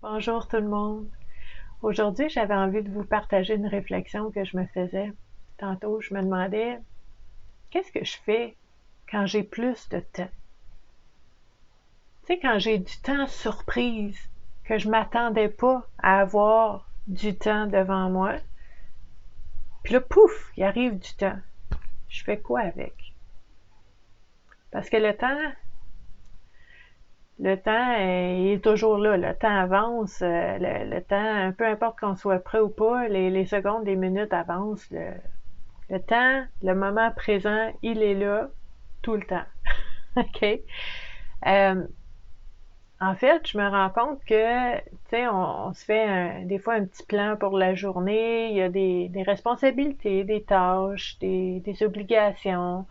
Bonjour tout le monde. Aujourd'hui, j'avais envie de vous partager une réflexion que je me faisais. Tantôt, je me demandais, qu'est-ce que je fais quand j'ai plus de temps? Tu sais, quand j'ai du temps surprise, que je m'attendais pas à avoir du temps devant moi, puis là, pouf, il arrive du temps. Je fais quoi avec? Parce que le temps, il est toujours là. Le temps avance. Le temps, peu importe qu'on soit prêt ou pas, les secondes, les minutes avancent. Le temps, le moment présent, il est là tout le temps. OK? Euh, En fait, je me rends compte que, tu sais, on se fait des fois un petit plan pour la journée. Il y a des responsabilités, des tâches, des obligations,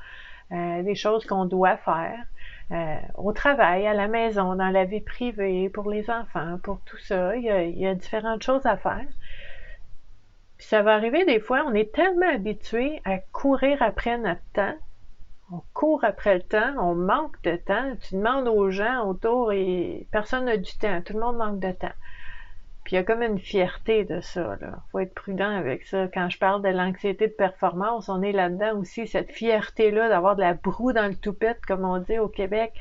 des choses qu'on doit faire. Au travail, à la maison, dans la vie privée, pour les enfants, pour tout ça. Il y a différentes choses à faire. Puis ça va arriver des fois, on est tellement habitué à courir après notre temps. On court après le temps, on manque de temps. Tu demandes aux gens autour et personne n'a du temps. Tout le monde manque de temps. Puis il y a comme une fierté de ça, là. Faut être prudent avec ça. Quand je parle de l'anxiété de performance, on est là-dedans aussi, cette fierté-là d'avoir de la broue dans le toupette, comme on dit au Québec,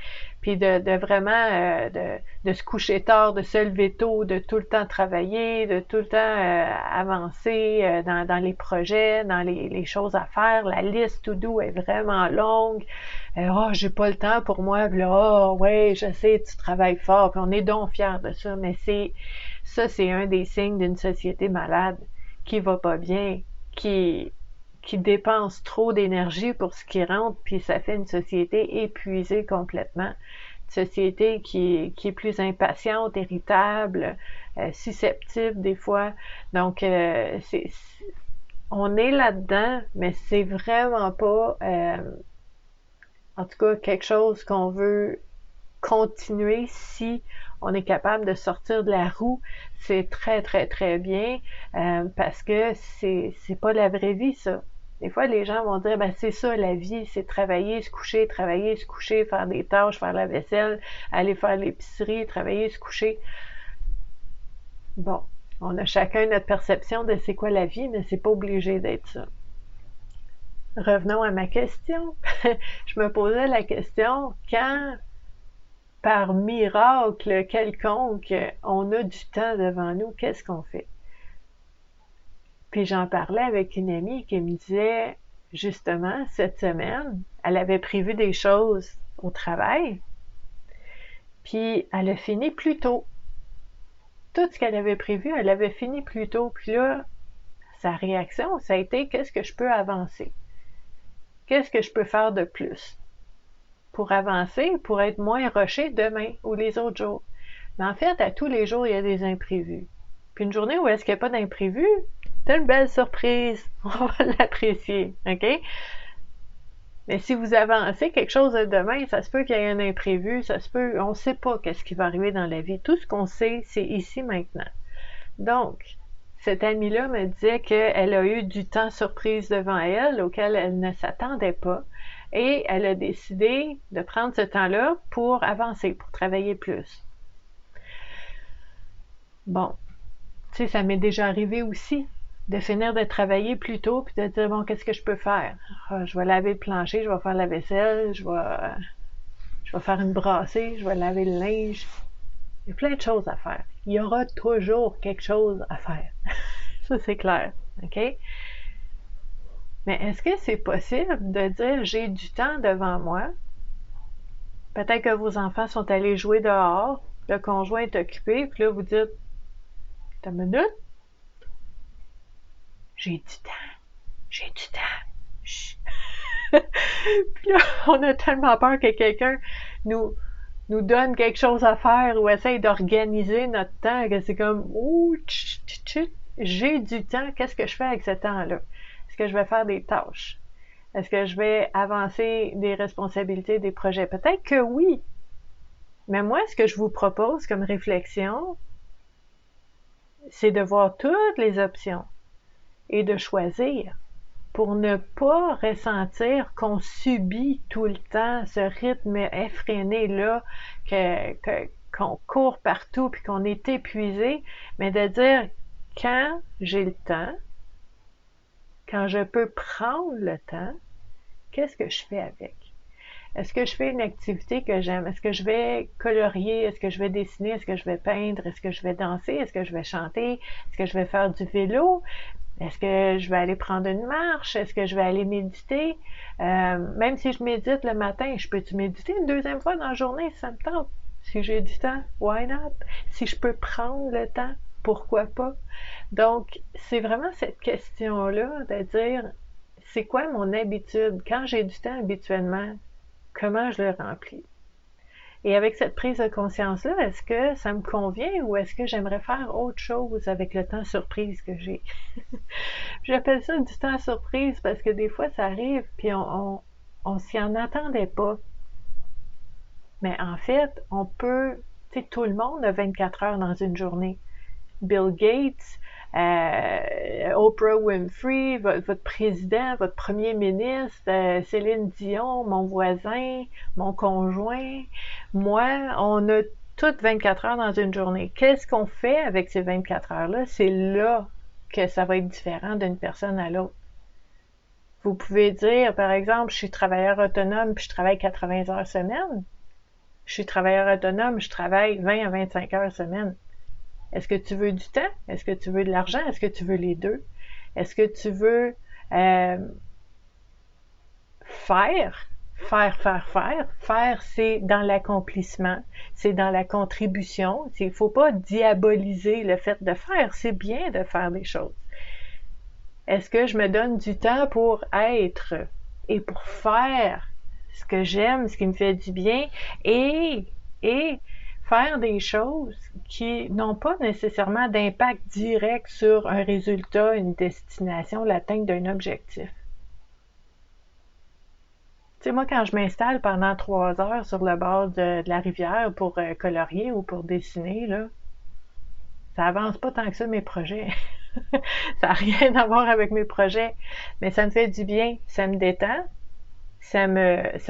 puis de vraiment de se coucher tard, de se lever tôt, de tout le temps travailler, de tout le temps avancer dans les projets, dans les choses à faire. La liste to do est vraiment longue. Oh, j'ai pas le temps pour moi. Puis là, oh, ouais, je sais, tu travailles fort. Puis on est donc fiers de ça, mais c'est un des signes d'une société malade qui va pas bien, qui dépense trop d'énergie pour ce qui rentre, puis ça fait une société épuisée complètement. Une société qui est plus impatiente, irritable, susceptible des fois. Donc, on est là-dedans, mais c'est vraiment pas, en tout cas, quelque chose qu'on veut continuer si on est capable de sortir de la roue. C'est très, très, très bien parce que c'est pas la vraie vie, ça. Des fois, les gens vont dire, ben c'est ça la vie, c'est travailler, se coucher, faire des tâches, faire la vaisselle, aller faire l'épicerie, travailler, se coucher. Bon, on a chacun notre perception de c'est quoi la vie, mais c'est pas obligé d'être ça. Revenons à ma question. Je me posais la question, quand par miracle quelconque, on a du temps devant nous, qu'est-ce qu'on fait? Puis j'en parlais avec une amie qui me disait, justement, cette semaine, elle avait prévu des choses au travail, puis elle a fini plus tôt. Tout ce qu'elle avait prévu, elle avait fini plus tôt. Puis là, sa réaction, ça a été, qu'est-ce que je peux avancer? Qu'est-ce que je peux faire de plus? Pour avancer, pour être moins rushé demain ou les autres jours. Mais en fait, à tous les jours, il y a des imprévus. Puis une journée où est-ce qu'il n'y a pas d'imprévu, c'est une belle surprise. On va l'apprécier, OK? Mais si vous avancez quelque chose de demain, ça se peut qu'il y ait un imprévu, ça se peut, on ne sait pas qu'est-ce qui va arriver dans la vie. Tout ce qu'on sait, c'est ici maintenant. Donc, cette amie-là me disait qu'elle a eu du temps surprise devant elle, auquel elle ne s'attendait pas, et elle a décidé de prendre ce temps-là pour avancer, pour travailler plus. Bon, tu sais, ça m'est déjà arrivé aussi de finir de travailler plus tôt puis de dire, bon, qu'est-ce que je peux faire? Ah, je vais laver le plancher, je vais faire la vaisselle, je vais faire une brassée, je vais laver le linge. Il y a plein de choses à faire. Il y aura toujours quelque chose à faire. Ça, c'est clair. OK? Mais est-ce que c'est possible de dire, j'ai du temps devant moi? Peut-être que vos enfants sont allés jouer dehors, le conjoint est occupé, puis là, vous dites, t'as une minute? J'ai du temps. J'ai du temps. Chut. Puis là, on a tellement peur que quelqu'un nous, nous donne quelque chose à faire ou essaye d'organiser notre temps que c'est comme, oh, j'ai du temps, qu'est-ce que je fais avec ce temps-là? Est-ce que je vais faire des tâches? Est-ce que je vais avancer des responsabilités, des projets? Peut-être que oui. Mais moi, ce que je vous propose comme réflexion, c'est de voir toutes les options et de choisir pour ne pas ressentir qu'on subit tout le temps ce rythme effréné-là qu'on court partout puis qu'on est épuisé, mais de dire quand j'ai le temps, quand je peux prendre le temps, qu'est-ce que je fais avec? Est-ce que je fais une activité que j'aime? Est-ce que je vais colorier? Est-ce que je vais dessiner? Est-ce que je vais peindre? Est-ce que je vais danser? Est-ce que je vais chanter? Est-ce que je vais faire du vélo? Est-ce que je vais aller prendre une marche? Est-ce que je vais aller méditer? Même si je médite le matin, je peux-tu méditer une deuxième fois dans la journée si ça me tente? Si j'ai du temps, why not? Si je peux prendre le temps, pourquoi pas? Donc, c'est vraiment cette question-là de dire, c'est quoi mon habitude? Quand j'ai du temps habituellement, comment je le remplis? Et avec cette prise de conscience-là, est-ce que ça me convient ou est-ce que j'aimerais faire autre chose avec le temps surprise que j'ai? J'appelle ça du temps surprise parce que des fois, ça arrive puis on s'y en attendait pas. Mais en fait, on peut, tu sais, tout le monde a 24 heures dans une journée. Bill Gates, Oprah Winfrey, votre président, votre premier ministre, Céline Dion, mon voisin, mon conjoint, moi, on a toutes 24 heures dans une journée. Qu'est-ce qu'on fait avec ces 24 heures-là? C'est là que ça va être différent d'une personne à l'autre. Vous pouvez dire, par exemple, je suis travailleur autonome puis je travaille 80 heures semaine. Je suis travailleur autonome, je travaille 20 à 25 heures semaine. Est-ce que tu veux du temps? Est-ce que tu veux de l'argent? Est-ce que tu veux les deux? Est-ce que tu veux faire? Faire, c'est dans l'accomplissement, c'est dans la contribution. Il ne faut pas diaboliser le fait de faire. C'est bien de faire des choses. Est-ce que je me donne du temps pour être et pour faire ce que j'aime, ce qui me fait du bien et faire des choses qui n'ont pas nécessairement d'impact direct sur un résultat, une destination, l'atteinte d'un objectif. Tu sais, moi, quand je m'installe pendant 3 heures sur le bord de la rivière pour colorier ou pour dessiner, là, ça avance pas tant que ça mes projets. Ça n'a rien à voir avec mes projets, mais ça me fait du bien, ça me détend, ça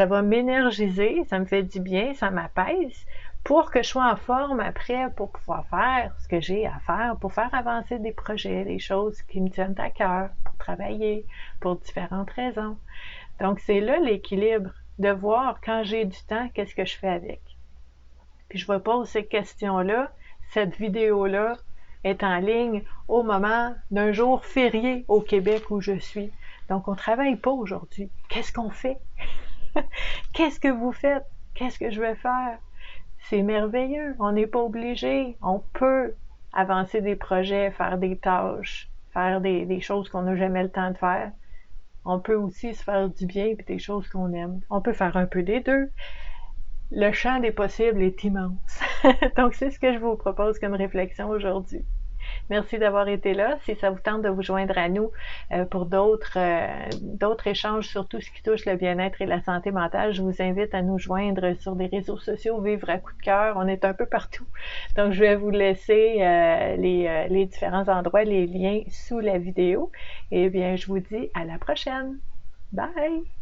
va m'énergiser, ça me fait du bien, ça m'apaise pour que je sois en forme après pour pouvoir faire ce que j'ai à faire, pour faire avancer des projets, des choses qui me tiennent à cœur, pour travailler, pour différentes raisons. Donc, c'est là l'équilibre, de voir quand j'ai du temps, qu'est-ce que je fais avec. Puis je vous pose ces questions-là, cette vidéo-là est en ligne au moment d'un jour férié au Québec où je suis. Donc, on ne travaille pas aujourd'hui. Qu'est-ce qu'on fait? Qu'est-ce que vous faites? Qu'est-ce que je vais faire? C'est merveilleux. On n'est pas obligé. On peut avancer des projets, faire des tâches, faire des choses qu'on n'a jamais le temps de faire. On peut aussi se faire du bien et des choses qu'on aime. On peut faire un peu des deux. Le champ des possibles est immense. Donc, c'est ce que je vous propose comme réflexion aujourd'hui. Merci d'avoir été là. Si ça vous tente de vous joindre à nous pour d'autres échanges sur tout ce qui touche le bien-être et la santé mentale, je vous invite à nous joindre sur des réseaux sociaux, Vivre à coup de cœur. On est un peu partout. Donc, je vais vous laisser les différents endroits, les liens sous la vidéo. Et bien, je vous dis à la prochaine. Bye!